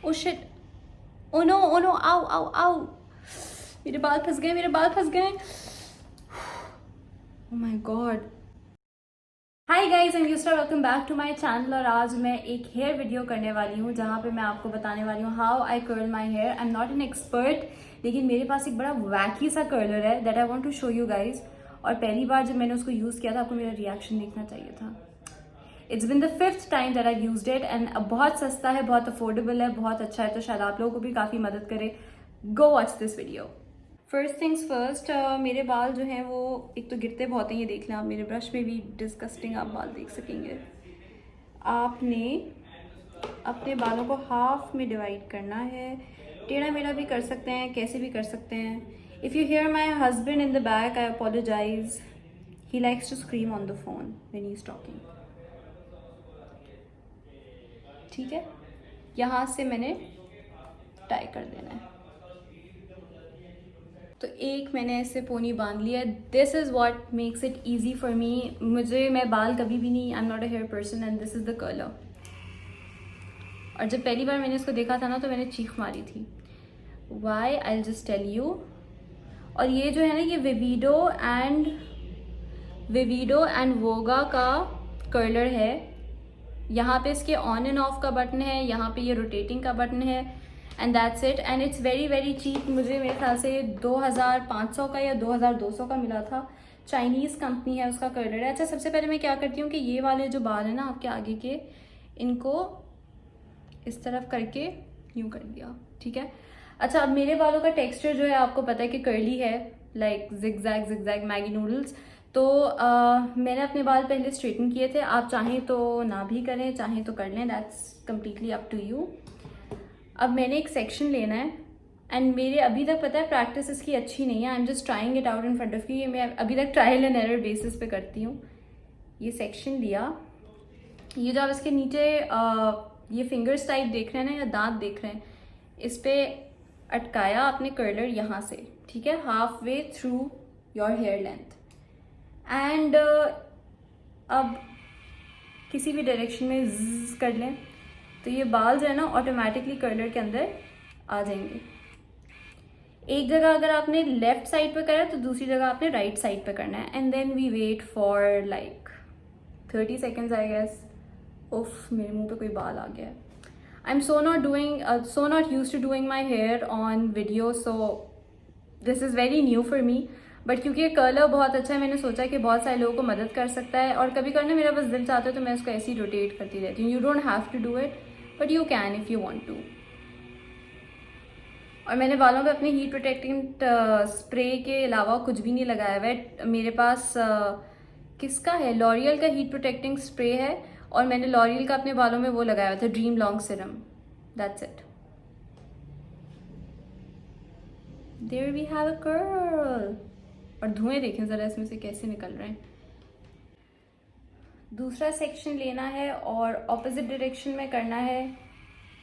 ओ shit, oh no, oh no, आओ आओ आओ, मेरे बाल फंस गए, मेरे बाल फंस गए। Oh my God. Hi guys, and यूस्टर, welcome back to my channel. और आज मैं एक हेयर वीडियो करने वाली हूँ जहाँ पे मैं आपको बताने वाली हूँ how I curl my hair. I am not an expert, लेकिन मेरे पास एक बड़ा वैकी सा कर्लर है that I want to show you guys. और पहली बार जब मैंने उसको यूज़ किया था, आपको मेरा रिएक्शन देखना चाहिए था। It's been the 5th time that I used it, and बहुत सस्ता है, बहुत अफोर्डेबल है, बहुत अच्छा है, तो शायद आप लोगों को भी काफ़ी मदद करे। Go watch this video. First things first, मेरे बाल जो हैं वो एक तो गिरते बहुत हैं, ये देख लें आप, मेरे ब्रश में भी डिस्गस्टिंग आप बाल देख सकेंगे। आपने अपने बालों को हाफ में डिवाइड करना है। टेढ़ा मेढ़ा भी कर सकते हैं, कैसे भी कर सकते हैं। If you hear my husband in the back, I apologise, he likes to scream on the phone when he is talking. ठीक है, यहाँ से मैंने टाई कर देना है। तो एक मैंने ऐसे पोनी बांध लिया। This is what makes it easy for me. मैं बाल कभी भी नहीं, I am not a hair person, and this is the colour. और जब पहली बार मैंने इसको देखा था ना, तो मैंने चीख मारी थी। Why, I just tell you. और ये जो है ना, ये विविडो एंड वोगा का कर्लर है। यहाँ पे इसके ऑन एंड ऑफ का बटन है, यहाँ पे ये रोटेटिंग का बटन है, and that's it. And it's very very cheap. मुझे मेरे ख्याल से 2500 का या 2200 का मिला था। चाइनीज़ कंपनी है, उसका कर्लर है। अच्छा, सबसे पहले मैं क्या करती हूँ कि ये वाले जो बाल है ना आपके आगे के, इनको इस तरफ करके यूँ कर दिया। ठीक है। अच्छा, अब मेरे बालों का टेक्सचर जो है आपको पता है कि कर्ली है, लाइक जिगजैग मैगी नूडल्स। तो मैंने अपने बाल पहले स्ट्रेटन किए थे। आप चाहें तो ना भी करें, चाहें तो कर लें, that's completely up to you. अब मैंने एक सेक्शन लेना है, एंड मेरे अभी तक पता है प्रैक्टिस इसकी अच्छी नहीं है। I am just trying it out in front of you. ये मैं अभी तक ट्रायल एंड एरर बेसिस पे करती हूँ। ये सेक्शन लिया, ये जो आप इसके नीचे ये फिंगर्स टाइप देख रहे हैं ना, या दांत देख रहे हैं, इस पे अटकाया आपने कर्लर यहाँ से, ठीक है, half way through your hair length. And अब किसी भी डायरेक्शन में ज़ कर लें, तो ये बाल जो है ना ऑटोमेटिकली कर्लर के अंदर आ जाएंगे। एक जगह अगर आपने लेफ्ट साइड पे करा है, तो दूसरी जगह आपने राइट साइड पे करना है। And then we wait for like 30 seconds I guess. उफ, मेरे मुंह पे कोई बाल आ गया है। I am so not use to doing my hair on video, so this is very new for me. But क्योंकि ये कलर बहुत अच्छा है, मैंने सोचा कि बहुत सारे लोगों को मदद कर सकता है। और कभी करना मेरा बस दिल चाहता है तो मैं उसको ऐसे ही रोटेट करती रहती हूँ। You don't have to do it, but you can if you want to. और मैंने बालों पे अपने हीट प्रोटेक्टिंग स्प्रे के अलावा कुछ भी नहीं लगाया हुआ है। मेरे पास किसका है, लॉरियल का हीट प्रोटेक्टिंग स्प्रे है, और मैंने लॉरियल का अपने बालों में वो लगाया हुआ था, dream long serum. That's it. There we have a curl. और धुएं देखें ज़रा इसमें से कैसे निकल रहे हैं। दूसरा सेक्शन लेना है और ऑपोजिट डायरेक्शन में करना है।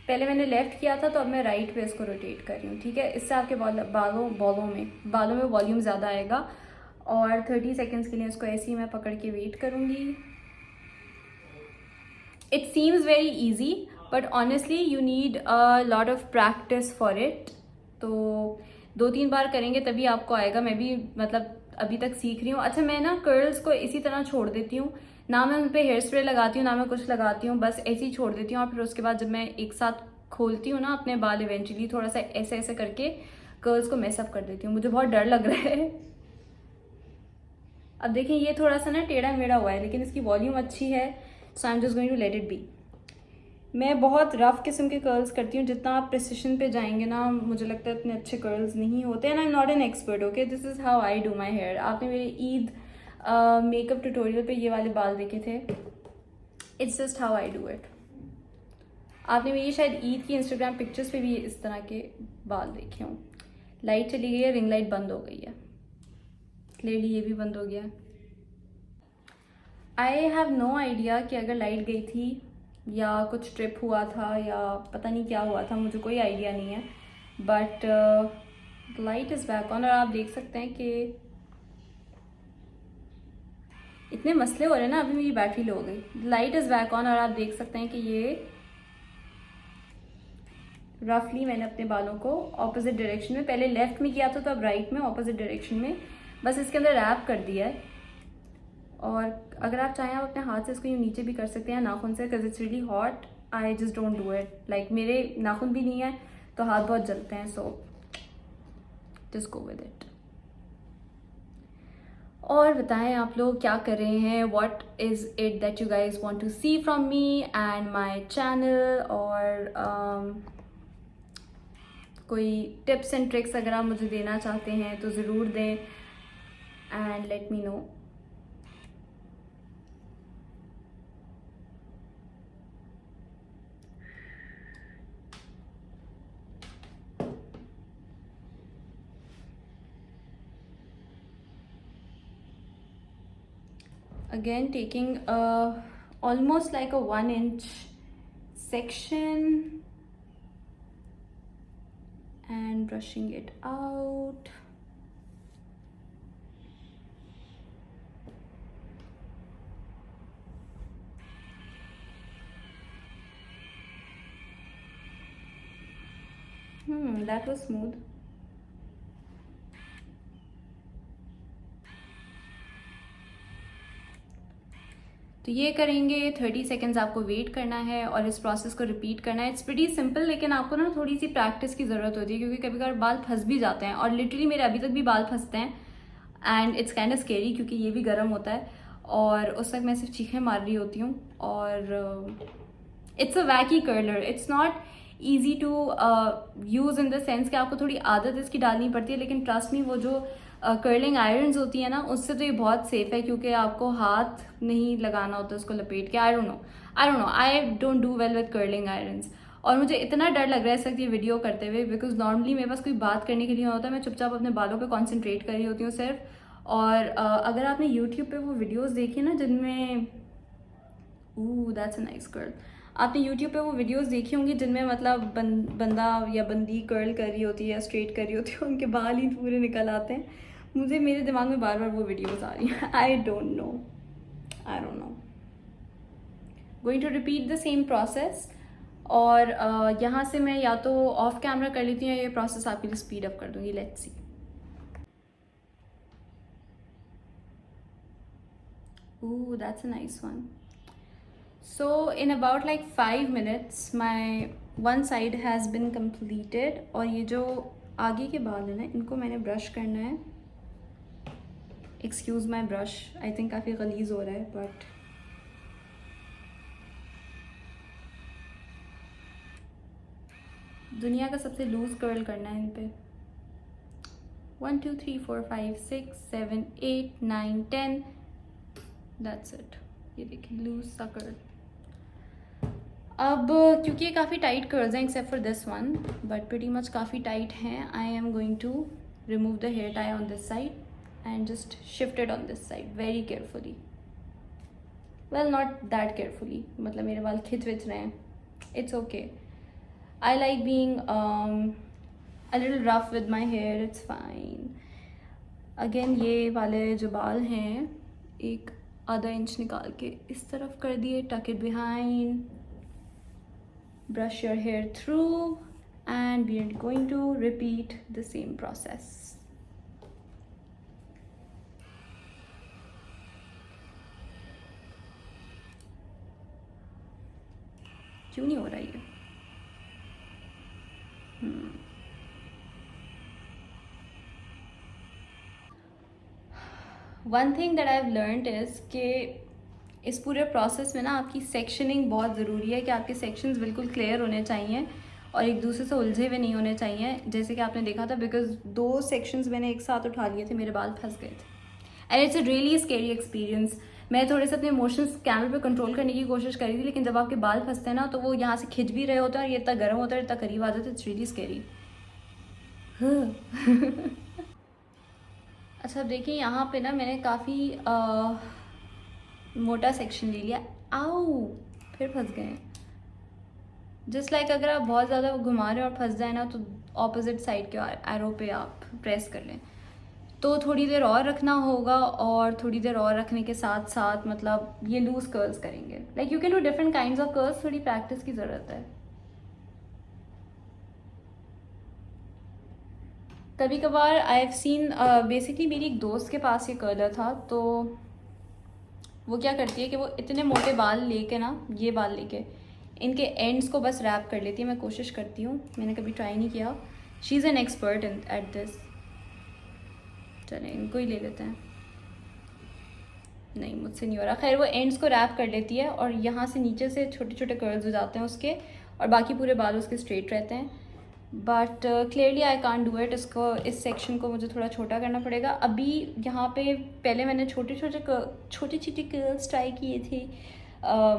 पहले मैंने लेफ्ट किया था, तो अब मैं राइट पे इसको रोटेट कर रही हूँ। ठीक है, इससे आपके बालों में वॉल्यूम ज़्यादा आएगा। और 30 सेकेंड्स के लिए इसको ऐसे ही मैं पकड़ के वेट करूँगी। It seems very easy, but honestly you need a lot of practice for it. तो 2-3 बार करेंगे तभी आपको आएगा। मैं भी मतलब अभी तक सीख रही हूँ। अच्छा, मैं ना कर्ल्स को इसी तरह छोड़ देती हूँ, ना मैं उन पर हेयर स्प्रे लगाती हूँ, ना मैं कुछ लगाती हूँ, बस ऐसे ही छोड़ देती हूँ। और फिर उसके बाद जब मैं एक साथ खोलती हूँ ना अपने बाल, इवेंचुअली थोड़ा सा ऐसे ऐसे करके कर्ल्स को मेसअप कर देती हूँ। मुझे बहुत डर लग रहा है। अब देखें, ये थोड़ा सा ना टेढ़ा मेढ़ा हुआ है, लेकिन इसकी वॉल्यूम अच्छी है, so I am just going to let it be. मैं बहुत रफ किस्म के कर्ल्स करती हूँ। जितना आप प्रिसिशन पे जाएंगे ना, मुझे लगता है इतने अच्छे कर्ल्स नहीं होते। And I am not an expert, okay, this is how I do my hair. आपने मेरे ईद मेकअप ट्यूटोरियल पे ये वाले बाल देखे थे। It's just how I do it. आपने मेरी शायद ईद की इंस्टाग्राम पिक्चर्स पे भी इस तरह के बाल देखे हों। लाइट चली गई है, रिंग लाइट बंद हो गई है, क्लियरली ये भी बंद हो गया। आई हैव नो आइडिया कि अगर लाइट गई थी या कुछ ट्रिप हुआ था या पता नहीं क्या हुआ था, मुझे कोई आइडिया नहीं है। But light is back on, और आप देख सकते हैं कि इतने मसले हो रहे हैं ना, अभी मेरी बैटरी लो हो गई। लाइट इज़ बैक ऑन, और आप देख सकते हैं कि ये रफली मैंने अपने बालों को ऑपोजिट डायरेक्शन में, पहले लेफ्ट में किया था तो अब राइट में, ऑपोजिट डायरेक्शन में बस इसके अंदर रैप कर दिया है। और अगर आप चाहें आप अपने हाथ से इसको यूँ नीचे भी कर सकते हैं नाखून से, because it's really hot. I just don't do it, like मेरे नाखून भी नहीं है तो हाथ बहुत जलते हैं, so just go with it. और बताएं आप लोग क्या कर रहे हैं, what is it that you guys want to see from me and my channel, और कोई टिप्स एंड ट्रिक्स अगर आप मुझे देना चाहते हैं तो ज़रूर दें, and let me know. Again taking almost like a 1-inch section and brushing it out. That was smooth. तो ये करेंगे, 30 सेकेंड्स आपको वेट करना है और इस प्रोसेस को रिपीट करना है। इट्स प्रीटी सिंपल, लेकिन आपको ना थोड़ी सी प्रैक्टिस की ज़रूरत होती है क्योंकि कभी कभार बाल फंस भी जाते हैं, और लिटरली मेरे अभी तक भी बाल फंसते हैं and it's kind of scary क्योंकि ये भी गर्म होता है और उस वक्त मैं सिर्फ चीखें मार रही होती हूँ। और it's a wacky curler, it's not easy to use in the sense कि आपको थोड़ी आदत इसकी डालनी पड़ती है, लेकिन ट्रस्ट मी वो जो कर्लिंग आयरन्स होती है ना उससे तो ये बहुत सेफ है क्योंकि आपको हाथ नहीं लगाना होता उसको लपेट के। I don't do well with curling irons, और मुझे इतना डर लग रहा है इस वक्त ये वीडियो करते हुए बिकॉज नॉर्मली मेरे पास कोई बात करने के लिए होता है, मैं चुपचाप अपने बालों पे कॉन्सेंट्रेट कर रही होती हूँ सिर्फ। और अगर आपने यूट्यूब पे वो वीडियोस देखी ना जिनमें दैट्स अ नाइस कर्ल, आपने यूट्यूब पे वो वीडियोस देखी होंगी जिनमें मतलब बंदा या बंदी कर्ल कर रही होती है या स्ट्रेट कर रही होती है, उनके बाल ही पूरे निकल आते हैं। मुझे मेरे दिमाग में बार बार वो वीडियोस आ रही हैं। I don't know going to repeat the same process. और यहाँ से मैं या तो ऑफ कैमरा कर लेती हूँ या ये प्रोसेस आपके लिए स्पीड अप कर दूँगी। Let's see. That's a nice one. So in about like 5 minutes my one side has been completed। और ये जो आगे के बाल है ना इनको मैंने ब्रश करना है। Excuse my brush, I think काफ़ी गलीज़ हो रहा है बट दुनिया का सबसे लूज़ कर्ल करना है इन पे। 1 2 3 4 5 6 7 8 9 10 दैट्स इट। ये देखिए लूज सा कर्ल। अब क्योंकि ये काफ़ी टाइट कर्ल्स हैं except for this one, but pretty much काफ़ी टाइट हैं, I am going to remove the hair tie on this side and just shift it on this side very carefully. Well not that carefully, मतलब मेरे बाल खिंच विच रहे हैं, it's okay. I like being a little rough with my hair, it's fine. Again ये वाले जो बाल हैं एक आधा इंच निकाल के इस तरफ कर दिए, टक it behind, brush your hair through and we are going to repeat the same process। क्यों नहीं हो रहा ये? One thing that I've learned is कि इस पूरे प्रोसेस में ना आपकी सेक्शनिंग बहुत ज़रूरी है कि आपके सेक्शंस बिल्कुल क्लियर होने चाहिए और एक दूसरे से उलझे हुए नहीं होने चाहिए, जैसे कि आपने देखा था। बिकॉज 2 सेक्शंस मैंने एक साथ उठा लिए थे, मेरे बाल फंस गए थे and it's a really scary experience. मैं थोड़े से अपने इमोशंस कैमरे पे कंट्रोल करने की कोशिश करी थी, लेकिन जब आपके बाल फंसते हैं ना तो वो यहाँ से खिंच भी रहे होते हैं और ये इतना गर्म होता है, इतना करीब आ जाता है, इट्स रियली स्केरी। अच्छा अब देखिए यहाँ पे ना मैंने काफ़ी मोटा सेक्शन ले लिया। आओ फिर फंस गए। जस्ट लाइक अगर आप बहुत ज़्यादा घुमा रहे हैं और फंस जाए ना तो ऑपोजिट साइड के एरो पे आप प्रेस कर लें। तो थोड़ी देर और रखना होगा और थोड़ी देर और रखने के साथ साथ मतलब ये लूज कर्ल्स करेंगे। Like you can do different kinds of curls, थोड़ी प्रैक्टिस की ज़रूरत है। कभी कभार आई हैव सीन, बेसिकली मेरी एक दोस्त के पास ये कर्लर था, तो वो क्या करती है कि वो इतने मोटे बाल लेके ना, ये बाल लेके इनके एंड्स को बस रैप कर लेती है। मैं कोशिश करती हूँ, मैंने कभी ट्राई नहीं किया। She is an expert in at this. चलें इनको ही ले लेते हैं। नहीं, मुझसे नहीं हो रहा। खैर, वो एंड्स को रैप कर लेती है और यहाँ से नीचे से छोटे छोटे कर्ल्स हो जाते हैं उसके, और बाकी पूरे बाल उसके स्ट्रेट रहते हैं। But clearly I can't do it. इसको, इस सेक्शन को मुझे थोड़ा छोटा करना पड़ेगा। अभी यहाँ पे पहले मैंने छोटे छोटे कर्ल्स ट्राई किए थे,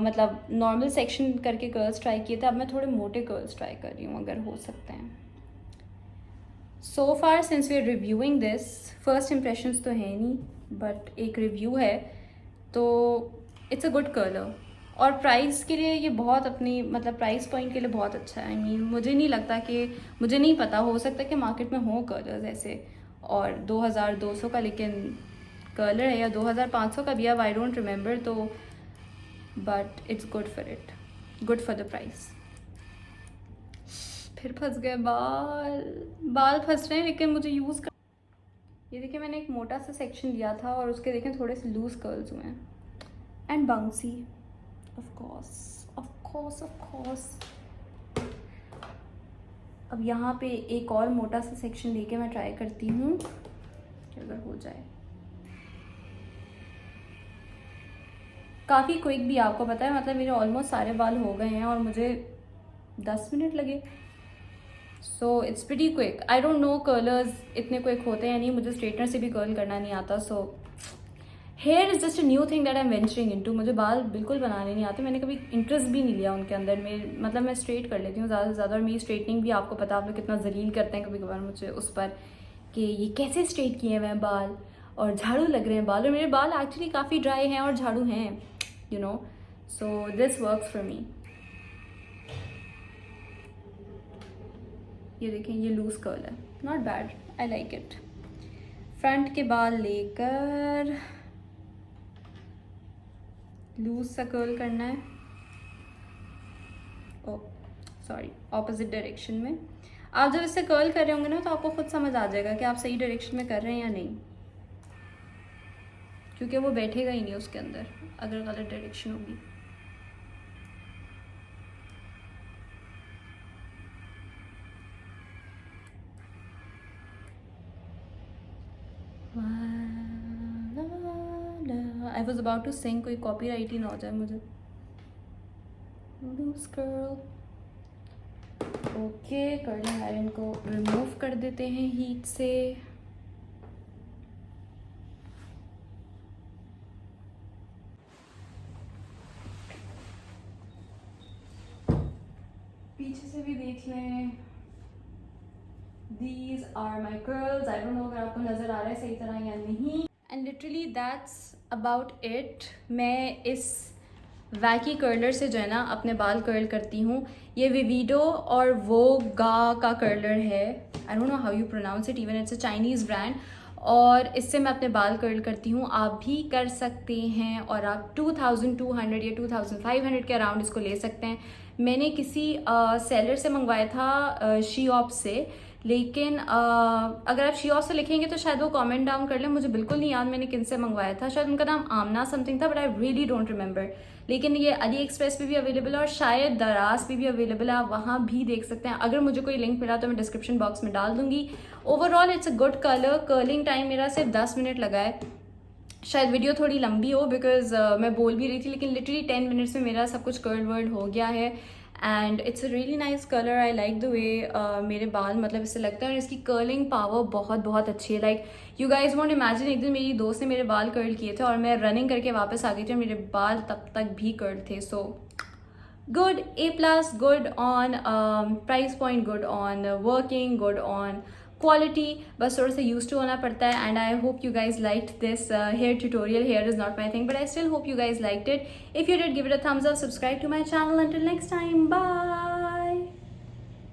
मतलब नॉर्मल सेक्शन करके कर्ल्स ट्राई किए थे। अब मैं थोड़े मोटे कर्ल्स ट्राई कर रही हूँ, अगर हो सकते हैं। So far since we are reviewing this, first impressions तो है नहीं, बट एक रिव्यू है, तो इट्स अ गुड कलर। और प्राइस के लिए ये बहुत, अपनी मतलब प्राइस पॉइंट के लिए बहुत अच्छा है। आई मीन मुझे नहीं लगता कि, मुझे नहीं पता, हो सकता है कि मार्केट में हो कलर्स ऐसे और 2200 का लेकिन कलर है, या 2500 का भी, अब आई डोंट रिमेंबर। तो but it's good for it, good for the price. फिर फंस गए बाल फंस रहे हैं, लेकिन मुझे यूज़ कर। ये देखिए, मैंने एक मोटा सा सेक्शन लिया था और उसके देखें थोड़े से लूज कर्ल्स हुए हैं, एंड बाउंसी। Of course. अब यहाँ पे एक और मोटा सा सेक्शन लेके मैं ट्राई करती हूँ कि अगर हो जाए। काफ़ी क्विक भी, आपको पता है, मतलब मेरे ऑलमोस्ट सारे बाल हो गए हैं और मुझे 10 मिनट लगे। So it's pretty quick. I don't know curlers इतने क्विक होते हैं नहीं, मुझे स्ट्रेटनर से भी कर्ल करना नहीं आता। So here is just a new thing that I am venturing into. मुझे बाल बिल्कुल बनाने नहीं आते, मैंने कभी इंटरेस्ट भी नहीं लिया उनके अंदर। मतलब मैं स्ट्रेट कर लेती हूँ ज़्यादा से ज़्यादा, और मेरी स्ट्रेटनिंग भी, आपको पता, आप लोग कितना जलील करते हैं कभी कभार मुझे उस पर कि ये कैसे स्ट्रेट किए हुए हैं बाल और झाड़ू लग रहे हैं बाल। और मेरे बाल एक्चुअली काफ़ी ड्राई हैं और झाड़ू हैं, you know. So this works for me. ये देखें, ये लूज कर्ल है, not bad, I like it. Front के बाल लेकर लूज सा कर्ल करना है। ओ सॉरी, ऑपोजिट डायरेक्शन में। आप जब इससे कर्ल कर रहे होंगे ना, तो आपको खुद समझ आ जाएगा कि आप सही डायरेक्शन में कर रहे हैं या नहीं, क्योंकि वो बैठेगा ही नहीं उसके अंदर अगर गलत डायरेक्शन होगी। I was about to sing, कोई कॉपीराइट ही ना हो जाए मुझे। Loose curl. Okay, curling iron को रिमूव कर देते हैं हीट से। पीछे से भी देख लें। These are my curls. I don't know अगर आपको नज़र आ रहा है सही तरह या नहीं। And literally that's about it. मैं इस वैकी कर्लर से जो है ना अपने बाल कर्ल करती हूँ। ये विविडो और वोगा का कर्लर है। I don't know how you pronounce it even. It's a Chinese brand. और इससे मैं अपने बाल कर्ल करती हूँ। आप भी कर सकते हैं और आप 2200 या 2500 के अराउंड इसको ले सकते हैं। मैंने किसी सेलर से मंगवाया था, शीऑप से, लेकिन अगर आप शीऑप से लिखेंगे तो शायद वो कमेंट डाउन कर लें। मुझे बिल्कुल नहीं याद मैंने किन से मंगवाया था, शायद उनका नाम आमना समथिंग था, but I really don't remember. लेकिन ये अली एक्सप्रेस पे भी अवेलेबल है और शायद दराज पे भी अवेलेबल है, आप वहाँ भी देख सकते हैं। अगर मुझे कोई लिंक मिला तो मैं डिस्क्रिप्शन बॉक्स में डाल दूंगी। Overall it's a good colour. Curling time मेरा सिर्फ 10 मिनट लगा है। शायद वीडियो थोड़ी लंबी हो बिकॉज मैं बोल भी रही थी, लेकिन लिटरली 10 मिनट्स में मेरा सब कुछ कर्ल वर्ल हो गया है। And it's a really nice colour. I like the way मेरे बाल मतलब इससे लगता है, और इसकी कर्लिंग पावर बहुत बहुत अच्छी है। Like you guys won't imagine, एक दिन मेरी दोस्त ने मेरे बाल कर्ल किए थे और मैं रनिंग करके वापस आ गई थी और मेरे बाल तब तक भी कर्ल थे। So good, A+, good on price point, good on working, good on quality. बस थोड़ा सा यूज टू होना पड़ता है। And I hope you guys liked this hair tutorial. Hair is not my thing, but I still hope you guys liked it. If you did, give it a thumbs up, subscribe to my channel. Until next time, bye.